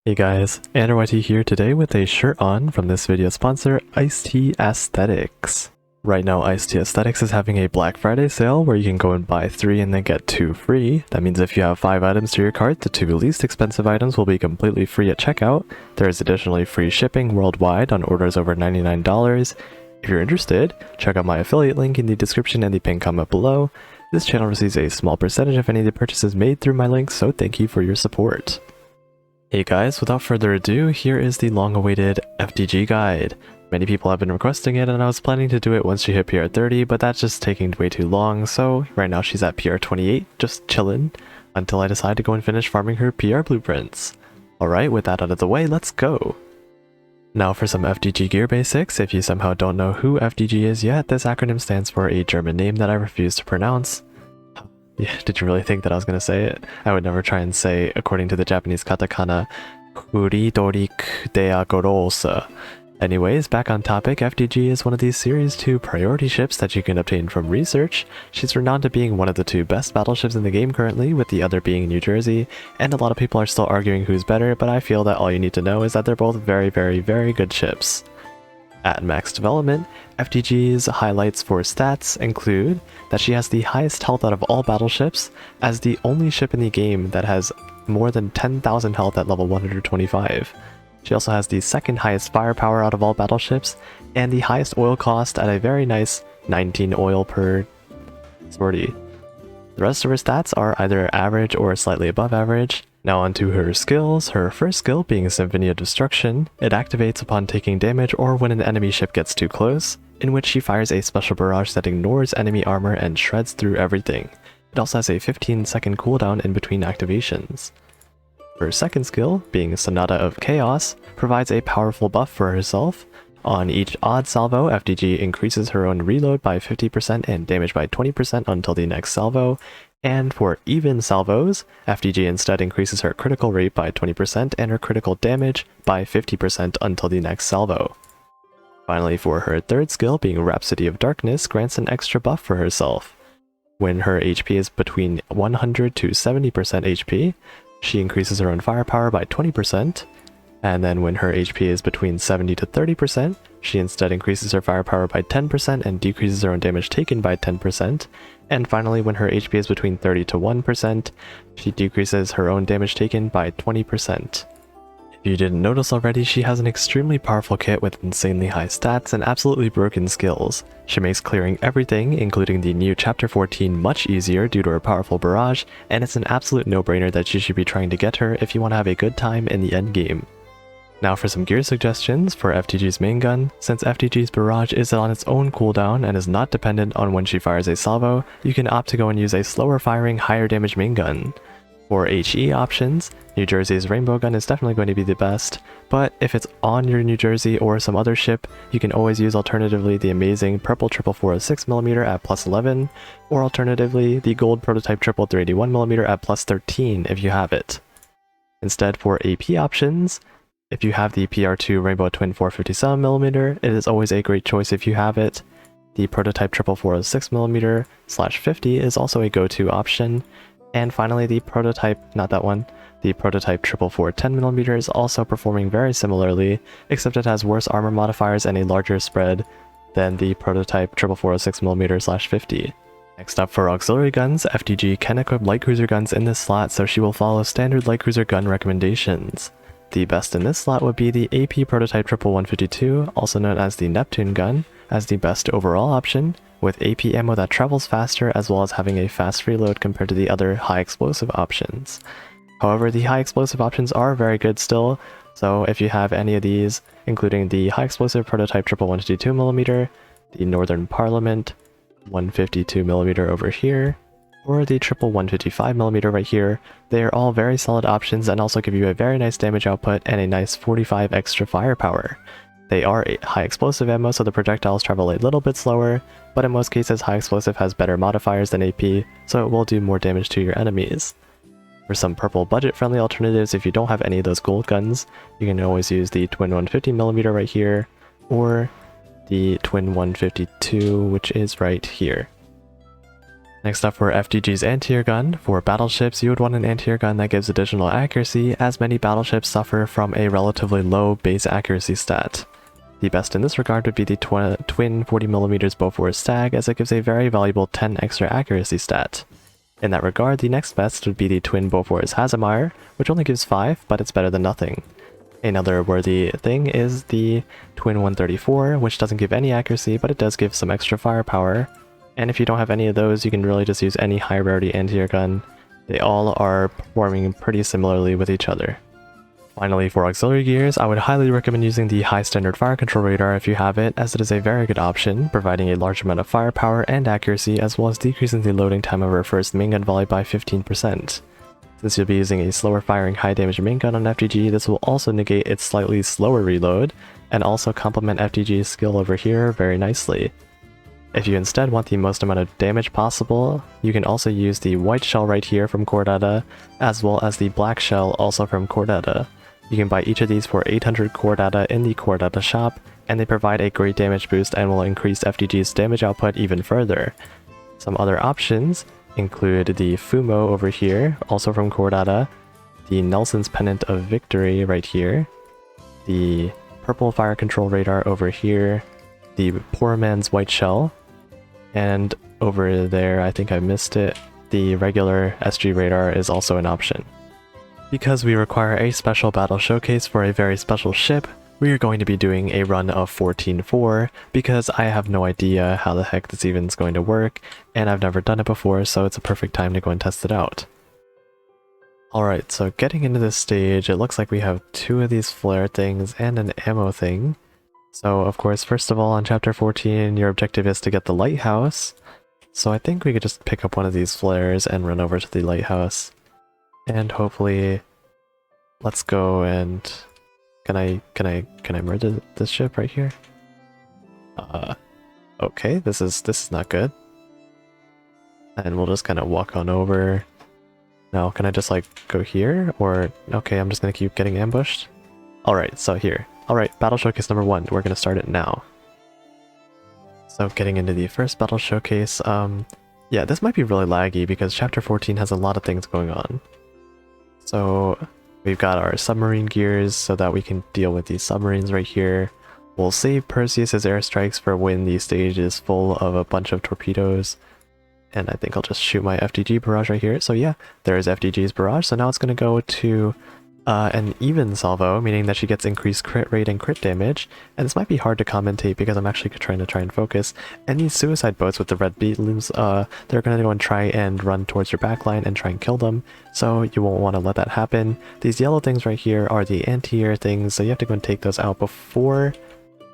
Hey guys, itsanderyt here today with a shirt on from this video sponsor, Iced Tea Aesthetics. Right now, Iced Tea Aesthetics is having a Black Friday sale where you can go and buy 3 and then get 2 free. That means if you have 5 items to your cart, the 2 least expensive items will be completely free at checkout. There is additionally free shipping worldwide on orders over $99. If you're interested, check out my affiliate link in the description and the pinned comment below. This channel receives a small percentage of any of the purchases made through my links, so thank you for your support. Hey guys, without further ado, here is the long-awaited FDG guide. Many people have been requesting it and I was planning to do it once she hit PR 30, but that's just taking way too long, so right now she's at PR 28, just chillin', until I decide to go and finish farming her PR blueprints. Alright, with that out of the way, let's go! Now for some FDG gear basics. If you somehow don't know who FDG is yet, this acronym stands for a German name that I refuse to pronounce. Yeah, did you really think that I was going to say it? I would never try and say, according to the Japanese katakana, Friedrich der Große. Anyways, back on topic, FDG is one of these Series 2 priority ships that you can obtain from research. She's renowned to being one of the 2 best battleships in the game currently, with the other being New Jersey, and a lot of people are still arguing who's better, but I feel that all you need to know is that they're both very good ships. At max development, FDG's highlights for stats include that she has the highest health out of all battleships, as the only ship in the game that has more than 10,000 health at level 125. She also has the second highest firepower out of all battleships, and the highest oil cost at a very nice 19 oil per sortie. The rest of her stats are either average or slightly above average. Now onto her skills. Her first skill being Symphony of Destruction. It activates upon taking damage or when an enemy ship gets too close, in which she fires a special barrage that ignores enemy armor and shreds through everything. It also has a 15-second cooldown in between activations. Her second skill, being Sonata of Chaos, provides a powerful buff for herself. On each odd salvo, FDG increases her own reload by 50% and damage by 20% until the next salvo. And for even salvos, FDG instead increases her critical rate by 20% and her critical damage by 50% until the next salvo. Finally, for her third skill, being Rhapsody of Darkness, grants an extra buff for herself. When her HP is between 100 to 70% HP, she increases her own firepower by 20%, and then when her HP is between 70 to 30%, she instead increases her firepower by 10% and decreases her own damage taken by 10%. And finally, when her HP is between 30 to 1%, she decreases her own damage taken by 20%. If you didn't notice already, she has an extremely powerful kit with insanely high stats and absolutely broken skills. She makes clearing everything, including the new Chapter 14, much easier due to her powerful barrage, and it's an absolute no-brainer that you should be trying to get her if you want to have a good time in the endgame. Now for some gear suggestions for FDG's main gun. Since FDG's barrage is on its own cooldown and is not dependent on when she fires a salvo, you can opt to go and use a slower firing, higher damage main gun. For HE options, New Jersey's rainbow gun is definitely going to be the best, but if it's on your New Jersey or some other ship, you can always use alternatively the amazing purple 456mm at plus 11, or alternatively the gold prototype 381mm at plus 13 if you have it. Instead, for AP options, if you have the PR2 Rainbow Twin 457mm, it is always a great choice if you have it. The prototype 406mm/50 is also a go-to option. And finally, the prototype, not that one, the prototype 410mm is also performing very similarly, except it has worse armor modifiers and a larger spread than the prototype 406mm/50. Next up for auxiliary guns, FDG can equip light cruiser guns in this slot, so she will follow standard light cruiser gun recommendations. The best in this slot would be the AP prototype 152, also known as the Neptune gun, as the best overall option, with AP ammo that travels faster as well as having a fast reload compared to the other high explosive options. However, the high explosive options are very good still, so if you have any of these, including the high explosive prototype 152mm, the Northern Parliament 152mm over here, or the 155mm right here, they are all very solid options and also give you a very nice damage output and a nice 45 extra firepower. They are high explosive ammo, so the projectiles travel a little bit slower, but in most cases high explosive has better modifiers than AP, so it will do more damage to your enemies. For some purple budget friendly alternatives, if you don't have any of those gold guns, you can always use the twin 150mm right here, or the twin 152, which is right here. Next up for FDG's anti-air gun. For battleships, you would want an anti-air gun that gives additional accuracy, as many battleships suffer from a relatively low base accuracy stat. The best in this regard would be the twin 40mm Bofors Stag, as it gives a very valuable 10 extra accuracy stat. In that regard, the next best would be the twin Bofors Hazemire, which only gives 5, but it's better than nothing. Another worthy thing is the twin 134, which doesn't give any accuracy, but it does give some extra firepower. And if you don't have any of those, you can really just use any high rarity anti-air gun. They all are performing pretty similarly with each other. Finally, for auxiliary gears, I would highly recommend using the high standard fire control radar if you have it, as it is a very good option, providing a large amount of firepower and accuracy, as well as decreasing the loading time of our first main gun volley by 15%. Since you'll be using a slower firing high damage main gun on FDG, this will also negate its slightly slower reload, and also complement FDG's skill over here very nicely. If you instead want the most amount of damage possible, you can also use the white shell right here from Cordata, as well as the black shell also from Cordata. You can buy each of these for 800 Cordata in the Cordata shop, and they provide a great damage boost and will increase FDG's damage output even further. Some other options include the Fumo over here, also from Cordata, the Nelson's Pennant of Victory right here, the purple fire control radar over here, the Poor Man's White Shell, and over there, I think I missed it, the regular SG radar is also an option. Because we require a special battle showcase for a very special ship, we are going to be doing a run of 14-4, because I have no idea how the heck this even is going to work, and I've never done it before, so it's a perfect time to go and test it out. Alright, so getting into this stage, it looks like we have 2 of these flare things and an ammo thing. So of course, first of all, on chapter 14, your objective is to get the lighthouse. So I think we could just pick up one of these flares and run over to the lighthouse. And hopefully, let's go and... Can I murder this ship right here? Okay, this is not good. And we'll just kind of walk on over. Now, can I just like go here? Or, okay, I'm just gonna keep getting ambushed. Alright, so here. Alright, battle showcase number 1. We're gonna start it now. So getting into the first battle showcase, yeah, this might be really laggy because chapter 14 has a lot of things going on. So we've got our submarine gears so that we can deal with these submarines right here. We'll save Perseus's airstrikes for when the stage is full of a bunch of torpedoes. And I think I'll just shoot my FDG barrage right here. So yeah, there's FDG's barrage. So now it's going to go to an even salvo, meaning that she gets increased crit rate and crit damage. And this might be hard to commentate because I'm actually trying to focus. And these suicide boats with the red beams, they're going to go and try and run towards your backline and try and kill them. So you won't want to let that happen. These yellow things right here are the anti-air things, so you have to go and take those out before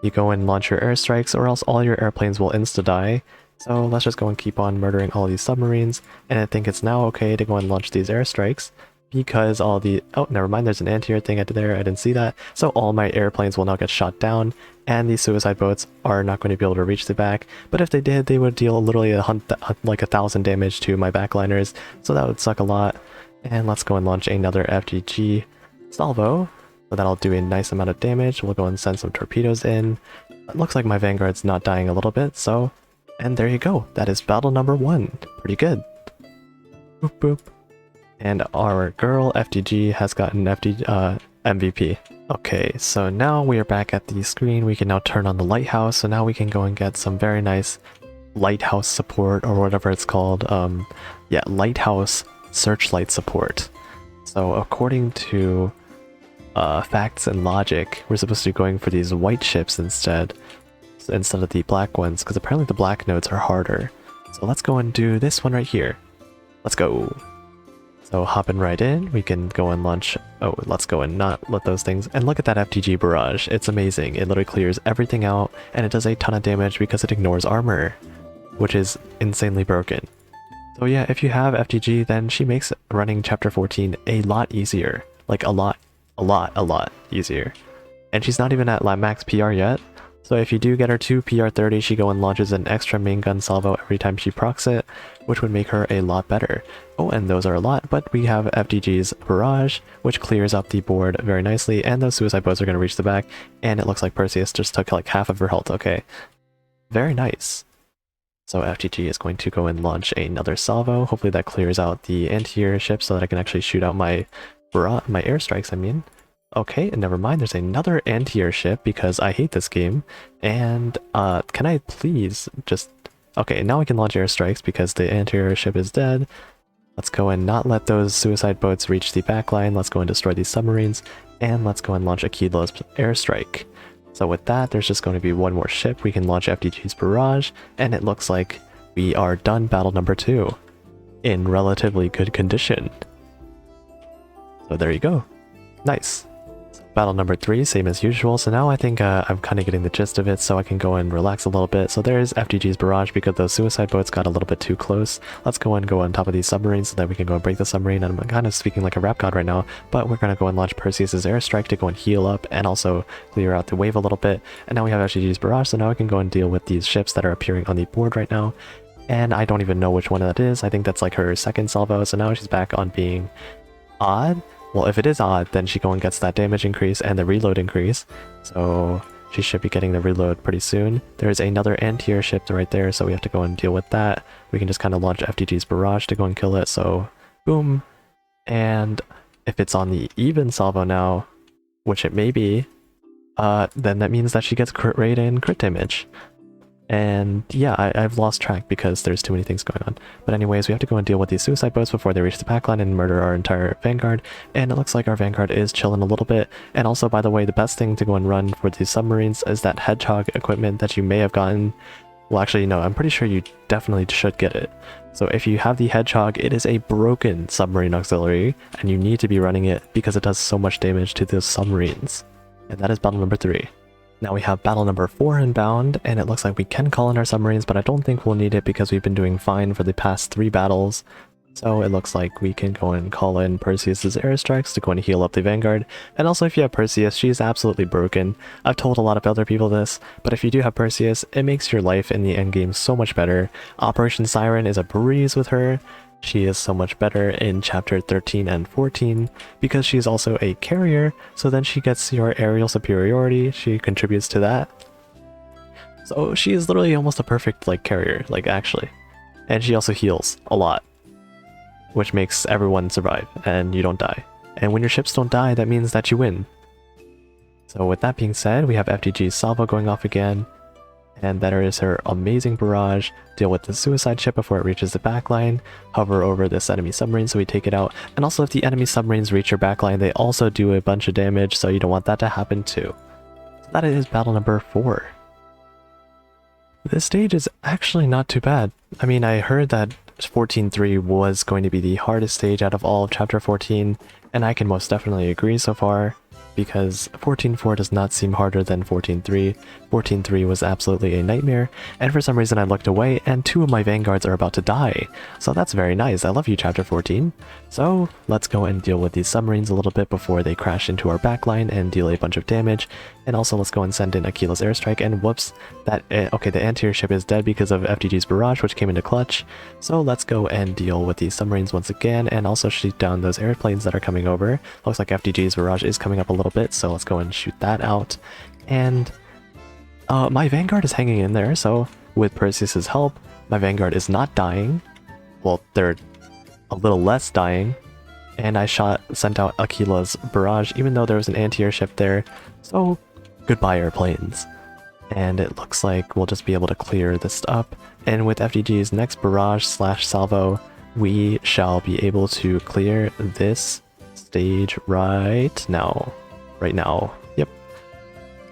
you go and launch your airstrikes, or else all your airplanes will insta-die. So let's just go and keep on murdering all these submarines, and I think it's now okay to go and launch these airstrikes, because all the... oh, never mind, there's an anti-air thing there, I didn't see that. So all my airplanes will now get shot down, and these suicide boats are not going to be able to reach the back, but if they did, they would deal literally like 1,000 damage to my backliners, so that would suck a lot. And let's go and launch another FDG salvo, so that'll do a nice amount of damage. We'll go and send some torpedoes in. It looks like my Vanguard's not dying a little bit, so... and there you go, that is battle number 1. Pretty good. Boop boop. And our girl FDG has gotten MVP. Okay, so now we are back at the screen. We can now turn on the lighthouse, so now we can go and get some very nice lighthouse support, or whatever it's called. Yeah, lighthouse searchlight support. So according to facts and logic, we're supposed to be going for these white ships instead of the black ones, because apparently the black nodes are harder. So let's go and do this one right here. Let's go. So hopping right in, we can go and launch... oh, let's go and not let those things... and look at that FDG barrage. It's amazing. It literally clears everything out, and it does a ton of damage because it ignores armor, which is insanely broken. So yeah, if you have FDG, then she makes running chapter 14 a lot easier. Like a lot easier. And she's not even at max PR yet. So if you do get her to PR30, she go and launches an extra main gun salvo every time she procs it, which would make her a lot better. Oh, and those are a lot, but we have FDG's barrage, which clears up the board very nicely, and those suicide boats are going to reach the back, and it looks like Perseus just took like half of her health. Okay, very nice. So FTG is going to go and launch another salvo. Hopefully that clears out the anti-air ship so that I can actually shoot out my airstrikes, I mean. Okay, and never mind, there's another anti-air ship because I hate this game. And can I please just... Okay, now we can launch airstrikes because the anti-air ship is dead. Let's go and not let those suicide boats reach the backline. Let's go and destroy these submarines. And let's go and launch Akila's airstrike. So with that, there's just going to be one more ship. We can launch FTG's barrage, and it looks like we are done battle number 2 in relatively good condition. So there you go. Nice. Battle number 3, same as usual. So now I think I'm kind of getting the gist of it, so I can go and relax a little bit. So there's FTG's barrage because those suicide boats got a little bit too close. Let's go and go on top of these submarines so that we can go and break the submarine. And I'm kind of speaking like a rap god right now, but we're going to go and launch Perseus's airstrike to go and heal up and also clear out the wave a little bit. And now we have FTG's barrage, so now I can go and deal with these ships that are appearing on the board right now. And I don't even know which one that is. I think that's like her second salvo, so now she's back on being odd. Well, if it is odd, then she go and gets that damage increase and the reload increase. So she should be getting the reload pretty soon. There's another anti-air ship right there, so we have to go and deal with that. We can just kind of launch FTG's barrage to go and kill it, so boom. And if it's on the even salvo now, which it may be, then that means that she gets crit rate and crit damage. And yeah, I've lost track because there's too many things going on. But anyways, we have to go and deal with these suicide boats before they reach the backline and murder our entire vanguard. And it looks like our vanguard is chilling a little bit. And also, by the way, the best thing to go and run for these submarines is that hedgehog equipment that you may have gotten. Well, actually, no, I'm pretty sure you definitely should get it. So if you have the hedgehog, it is a broken submarine auxiliary, and you need to be running it because it does so much damage to those submarines. And that is battle number 3. Now we have battle number 4 inbound, and it looks like we can call in our submarines, but I don't think we'll need it because we've been doing fine for the past 3 battles. So it looks like we can go and call in Perseus's airstrikes to go and heal up the vanguard. And also if you have Perseus, she is absolutely broken. I've told a lot of other people this, but if you do have Perseus, it makes your life in the endgame so much better. Operation Siren is a breeze with her. She is so much better in chapter 13 and 14 because she is also a carrier, so then she gets your aerial superiority, she contributes to that. So she is literally almost a perfect carrier, actually. And she also heals a lot, which makes everyone survive and you don't die. And when your ships don't die, that means that you win. So with that being said, we have FTG's salvo going off again. And there is her amazing barrage, deal with the suicide ship before it reaches the backline, hover over this enemy submarine so we take it out, and also if the enemy submarines reach your backline, they also do a bunch of damage, so you don't want that to happen too. So that is battle number 4. This stage is actually not too bad. I mean, I heard that 14.3 was going to be the hardest stage out of all of chapter 14, and I can most definitely agree so far. Because 14.4 does not seem harder than 14.3. 14.3 was absolutely a nightmare, and for some reason I looked away and 2 of my vanguards are about to die. So that's very nice. I love you, chapter 14. So let's go and deal with these submarines a little bit before they crash into our backline and deal a bunch of damage. And also let's go and send in Akila's airstrike, and whoops, okay, the anti-air ship is dead because of FTG's barrage, which came into clutch. So let's go and deal with these submarines once again, and also shoot down those airplanes that are coming over. Looks like FTG's barrage is coming up a little bit, so let's go and shoot that out. And my vanguard is hanging in there, so with Perseus's help, my vanguard is not dying. Well, they're a little less dying. And I sent out Akila's barrage, even though there was an anti-air ship there. So goodbye airplanes. And it looks like we'll just be able to clear this up. And with FTG's next barrage / salvo, we shall be able to clear this stage right now. Yep.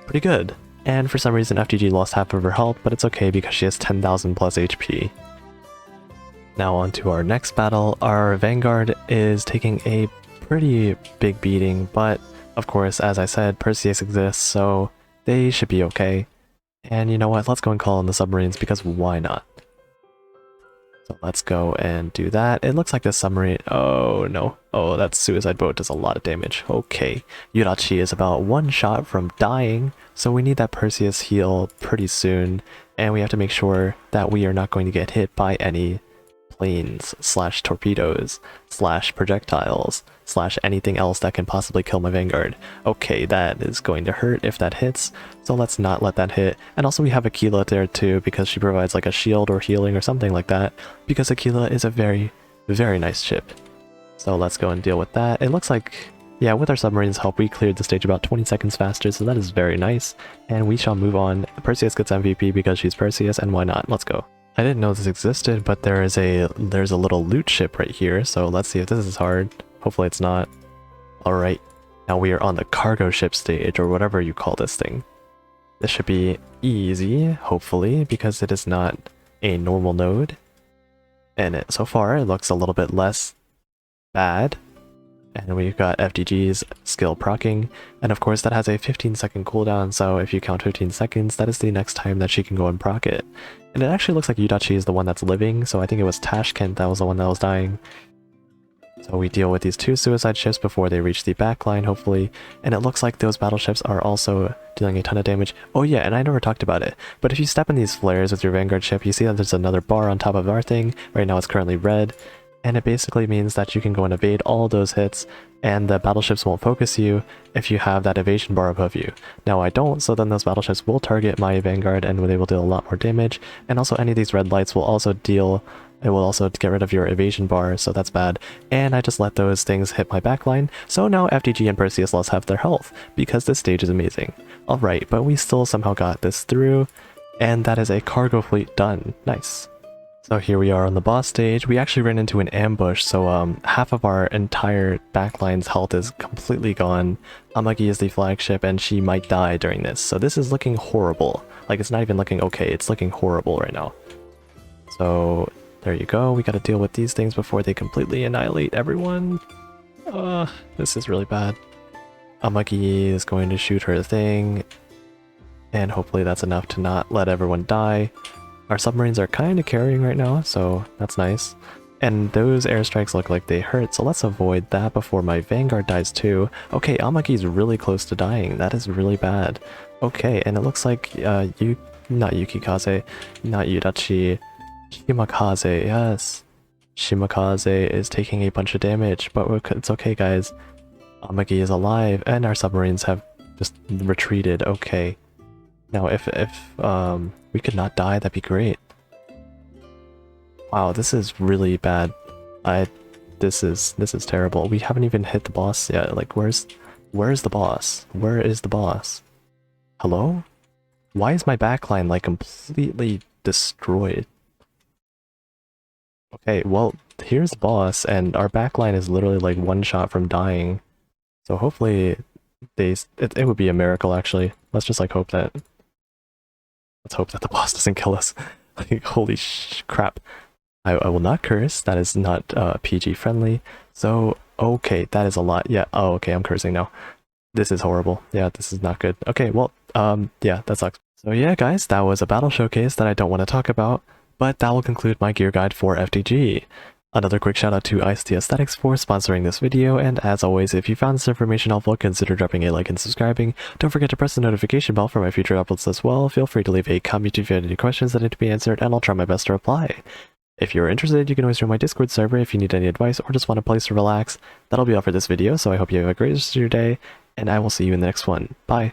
Pretty good. And for some reason FTG lost half of her health, but it's okay because she has 10,000 plus HP. Now on to our next battle. Our vanguard is taking a pretty big beating, but of course, as I said, Perseus exists, so they should be okay. And you know what, let's go and call in the submarines because why not? So let's go and do that. It looks like the submarine... Oh no. Oh, that suicide boat does a lot of damage. Okay. Yurachi is about 1 shot from dying, so we need that Perseus heal pretty soon. And we have to make sure that we are not going to get hit by any planes slash torpedoes slash projectiles slash anything else that can possibly kill my Vanguard. Okay, that is going to hurt if that hits, so let's not let that hit. And also we have Aquila there too, because she provides like a shield or healing or something like that, because Aquila is a very, very nice ship. So let's go and deal with that. It looks like, yeah, with our submarine's help, we cleared the stage about 20 seconds faster, so that is very nice. And we shall move on. Perseus gets MVP because she's Perseus, and why not? Let's go. I didn't know this existed, but there's a little loot ship right here, so let's see if this is hard. Hopefully it's not. Alright, now we are on the cargo ship stage, or whatever you call this thing. This should be easy, hopefully, because it is not a normal node. And so far, it looks a little bit less bad. And we've got FDG's skill proccing, and of course that has a 15-second cooldown, so if you count 15 seconds, that is the next time that she can go and proc it. And it actually looks like Yudachi is the one that's living, so I think it was Tashkent that was the one that was dying. So we deal with these two suicide ships before they reach the backline, hopefully, and it looks like those battleships are also dealing a ton of damage. Oh yeah, and I never talked about it, but if you step in these flares with your Vanguard ship, you see that there's another bar on top of our thing. Right now it's currently red. And it basically means that you can go and evade all those hits, and the battleships won't focus you if you have that evasion bar above you. Now I don't, so then those battleships will target my Vanguard and they will deal a lot more damage, and also any of these red lights will also deal, it will also get rid of your evasion bar, so that's bad. And I just let those things hit my backline, so now FDG and Perseus lost half their health, because this stage is amazing. Alright, but we still somehow got this through, and that is a cargo fleet done. Nice. So here we are on the boss stage. We actually ran into an ambush, so half of our entire backline's health is completely gone. Amagi is the flagship and she might die during this, so this is looking horrible. Like, it's not even looking okay, it's looking horrible right now. So there you go, we gotta deal with these things before they completely annihilate everyone. This is really bad. Amagi is going to shoot her thing, and hopefully that's enough to not let everyone die. Our submarines are kind of carrying right now, so that's nice. And those airstrikes look like they hurt, so let's avoid that before my Vanguard dies too. Okay, Amagi's really close to dying. That is really bad. Okay, and it looks like not Yukikaze, not Yudachi, Shimakaze, yes. Shimakaze is taking a bunch of damage, but it's okay, guys. Amagi is alive, and our submarines have just retreated. Okay. Now, if we could not die, that'd be great. Wow, this is really bad. This is terrible. We haven't even hit the boss yet. Like, where's the boss? Where is the boss? Hello? Why is my backline like completely destroyed? Okay, well, here's the boss, and our backline is literally like one shot from dying. So hopefully it would be a miracle, actually. Let's just like hope that. Let's hope that the boss doesn't kill us. Like, holy crap. I will not curse. That is not PG friendly. So, okay, that is a lot. Yeah, oh, okay, I'm cursing now. This is horrible. Yeah, this is not good. Okay, well, yeah, that sucks. So yeah, guys, that was a battle showcase that I don't want to talk about, but that will conclude my gear guide for FDG. Another quick shout out to IST Aesthetics for sponsoring this video, and as always, if you found this information helpful, consider dropping a like and subscribing. Don't forget to press the notification bell for my future uploads as well. Feel free to leave a comment if you have any questions that need to be answered, and I'll try my best to reply. If you're interested, you can always join my Discord server if you need any advice or just want a place to relax. That'll be all for this video, so I hope you have a great rest of your day, and I will see you in the next one. Bye!